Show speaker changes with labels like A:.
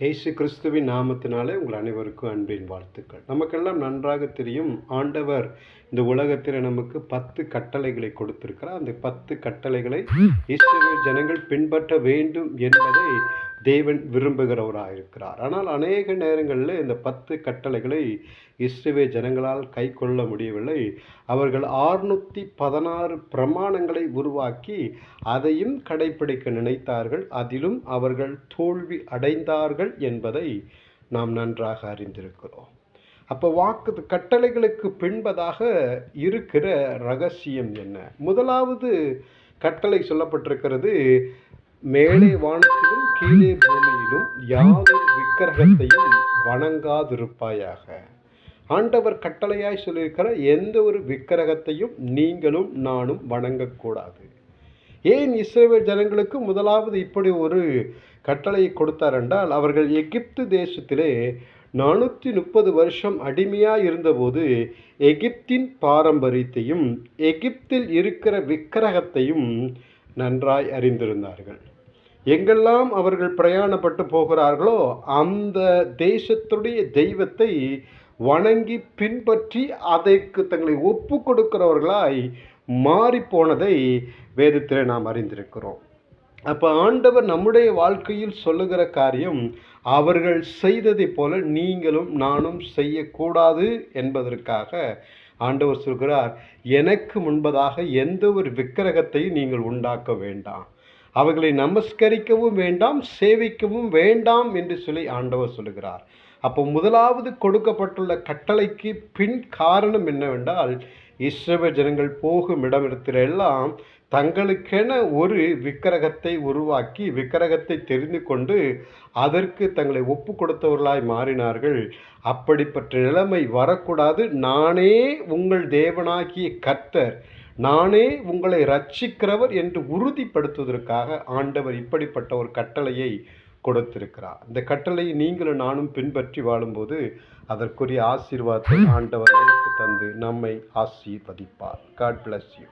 A: இயேசு கிறிஸ்துவின் நாமத்தினாலே உங்கள் அனைவருக்கும் அன்பின் வாழ்த்துக்கள். நமக்கெல்லாம் நன்றாக தெரியும், ஆண்டவர் இந்த உலகத்தில் நமக்கு 10 கட்டளைகளை கொடுத்திருக்கிறார். அந்த 10 கட்டளைகளை இஸ்ரவேல் ஜனங்கள் பின்பற்ற வேண்டும் என்பதை தேவன் விரும்புகிறவராயிருக்கிறார். ஆனால் அநேக நேரங்களில் இந்த 10 கட்டளைகளை இஸ்ரவேல் ஜனங்களால் கை கொள்ள முடியவில்லை. அவர்கள் 616 பிரமாணங்களை உருவாக்கி அதையும் கடைப்பிடிக்க நினைத்தார்கள். அதிலும் அவர்கள் தோல்வி அடைந்தார்கள் என்பதை நாம் நன்றாக அறிந்திருக்கிறோம். அப்போ கட்டளைகளுக்கு பின்பதாக இருக்கிற ரகசியம் என்ன? முதலாவது கட்டளை சொல்லப்பட்டிருக்கிறது, மேலே வானத்திலும் கீழே பூமியிலும் யாதொரு விக்கிரகத்தையும் வணங்காதிருப்பாயாக. ஆண்டவர் கட்டளையாய் சொல்லியிருக்கிற எந்த ஒரு விக்கிரகத்தையும் நீங்களும் நானும் வணங்கக்கூடாது. ஏன் இஸ்ரவேல் ஜனங்களுக்கு முதலாவது இப்படி ஒரு கட்டளையை கொடுத்தார் என்றால், அவர்கள் எகிப்து தேசத்திலே 430 வருஷம் அடிமையாக இருந்தபோது எகிப்தின் பாரம்பரியத்தையும் எகிப்தில் இருக்கிற விக்கிரகத்தையும் நன்றாய் அறிந்திருந்தார்கள். எங்கெல்லாம் அவர்கள் பிரயாணப்பட்டு போகிறார்களோ அந்த தேசத்துடைய தெய்வத்தை வணங்கி பின்பற்றி அதற்கு தங்களை ஒப்பு கொடுக்கிறவர்களாய் மாறிப்போனதை வேதத்தில் நாம் அறிந்திருக்கிறோம். அப்போ ஆண்டவர் நம்முடைய வாழ்க்கையில் சொல்லுகிற காரியம், அவர்கள் செய்ததை போல நீங்களும் நானும் செய்யக்கூடாது என்பதற்காக ஆண்டவர் சொல்கிறார், எனக்கு முன்பதாக எந்த ஒரு விக்கிரகத்தையும் நீங்கள் உண்டாக்க வேண்டாம், அவர்களை நமஸ்கரிக்கவும் வேண்டாம், சேவிக்கவும் வேண்டாம் என்று சொல்லி ஆண்டவர் சொல்லுகிறார். அப்போ முதலாவது கொடுக்கப்பட்டுள்ள கட்டளைக்கு பின் காரணம் என்னவென்றால், இஸ்ரவேல் ஜனங்கள் போகும் இடமிடத்திலெல்லாம் தங்களுக்கென ஒரு விக்கிரகத்தை உருவாக்கி விக்கிரகத்தை தெரிந்து கொண்டு அதற்கு தங்களை ஒப்பு கொடுத்தவர்களாய் மாறினார்கள். அப்படிப்பட்ட நிலைமை வரக்கூடாது. நானே உங்கள் தேவனாகிய கர்த்தர், நானே உங்களை இரட்சிக்கிறவர் என்று உறுதிப்படுத்துவதற்காக ஆண்டவர் இப்படிப்பட்ட ஒரு கட்டளையை கொடுத்திருக்கிறார். இந்த கட்டளையை நீங்களும் நானும் பின்பற்றி வாழும்போது அதற்குரிய ஆசீர்வாதத்தை ஆண்டவர் நமக்கு தந்து நம்மை ஆசீர்வதிப்பார். God bless you.